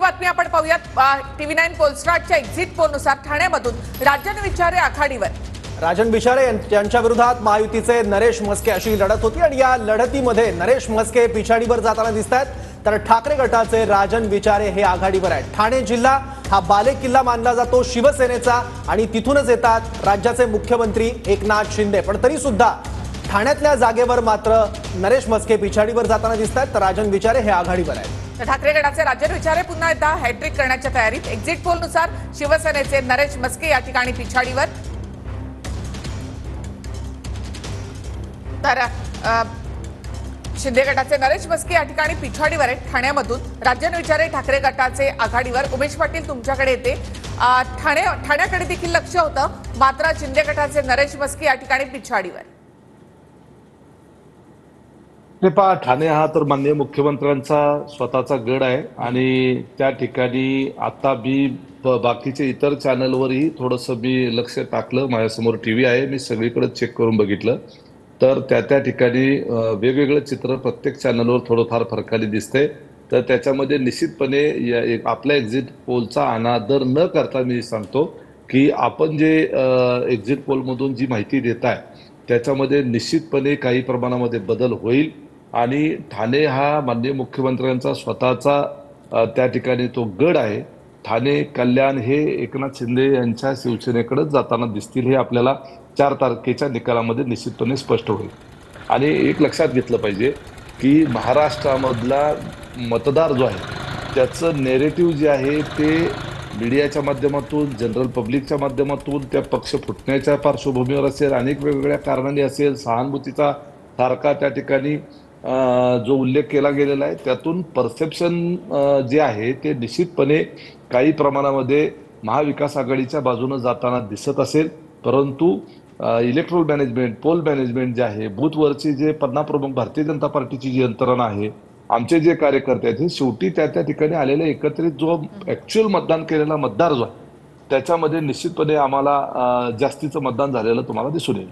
बातमी आपण पाहूयात। TV9 पोलस्टारच्या एक्झिट पोलनुसार ठाण्यामधून राजन विचारे आघाडीवर। राजन विचारे यांच्या विरोधात महायुतीचे नरेश म्हस्के अशी लढत होती आणि या लढतीमध्ये नरेश म्हस्के पिछाडीवर जाताना दिसतात, तर ठाकरे गटाचे राजन विचारे हे आघाडीवर आहेत। ठाणे जिल्हा हा बालेकिल्ला मानला जातो शिवसेनेचा आणि तिथूनच येतात राज्याचे मुख्यमंत्री एकनाथ शिंदे। पण तरी सुद्धा ठाण्यातल्या जागेवर मात्र नरेश म्हस्के पिछाडीवर जाताना दिसतात, तर राजन विचारे हे आघाडीवर आहेत। ठाकरे गटाचे राजन विचारे पुन्हा एकदा हॅट्रिक करण्याच्या तयारीत। एक्झिट पोलनुसार शिवसेनेचे नरेश म्हस्के या ठिकाणी पिछाडीवर, तर शिंदे गटाचे नरेश म्हस्के या ठिकाणी पिछाडीवर आहेत। ठाण्यामधून राजन विचारे ठाकरे गटाचे आघाडीवर। उमेश पाटील तुमच्याकडे येते। ठाण्याकडे देखील लक्ष होतं, मात्र शिंदे गटाचे नरेश म्हस्के या ठिकाणी पिछाडीवर। ठाणे हा तर माननीय मुख्यमंत्र्यांचा स्वतःचा गड आहे आणि त्या ठिकाणी आता मी बाकीचे इतर चॅनलवरही थोडंसं मी लक्ष टाकलं। माझ्यासमोर टीव्ही आहे, मी सगळीकडे चेक करून बघितलं, तर त्या ठिकाणी वेगवेगळं चित्र प्रत्येक चॅनलवर थोडंफार फरकाने दिसतंय। तर त्याच्यामध्ये निश्चितपणे आपल्या एक्झिट पोलचा अनादर न करता मी सांगतो की आपण जे एक्झिट पोलमधून जी माहिती देत आहे त्याच्यामध्ये निश्चितपणे काही प्रमाणामध्ये बदल होईल आणि ठाणे हा माननीय मुख्यमंत्र्यांचा स्वतःचा त्या ठिकाणी तो गड आहे। ठाणे कल्याण हे एकनाथ शिंदे यांच्या शिवसेनेकडे जाताना दिसतील, हे आपल्याला 4 तारखेच्या निकालामध्ये निश्चितपणे स्पष्ट होईल। आणि एक लक्षात घेतलं पाहिजे की महाराष्ट्रामधला मतदार जो आहे त्याचं नेरेटिव्ह जे आहे ते मीडियाच्या माध्यमातून, जनरल पब्लिकच्या माध्यमातून, त्या पक्ष फुटण्याच्या पार्श्वभूमीवर असेल, अनेक वेगवेगळ्या कारणांनी असेल, सहानुभूतीचा सारखा त्या ठिकाणी जो उल्लेख केला गेलेला आहे, त्यातून परसेप्शन जे आहे ते निश्चितपणे काही प्रमाणामध्ये महाविकास आघाडीच्या बाजूने जाताना दिसत असेल। परंतु इलेक्ट्रोल मॅनेजमेंट, पोल मॅनेजमेंट जे आहे, बूथवरची जे प्रमुख भारतीय जनता पार्टीची जी यंत्रणा आहे, आमचे जे कार्यकर्ते आहेत, हे शेवटी त्या ठिकाणी आलेले एकत्रित जो ऍक्च्युअल मतदान केलेला मतदार जो आहे त्याच्यामध्ये निश्चितपणे आम्हाला जास्तीचं मतदान झालेलं तुम्हाला दिसून येईल।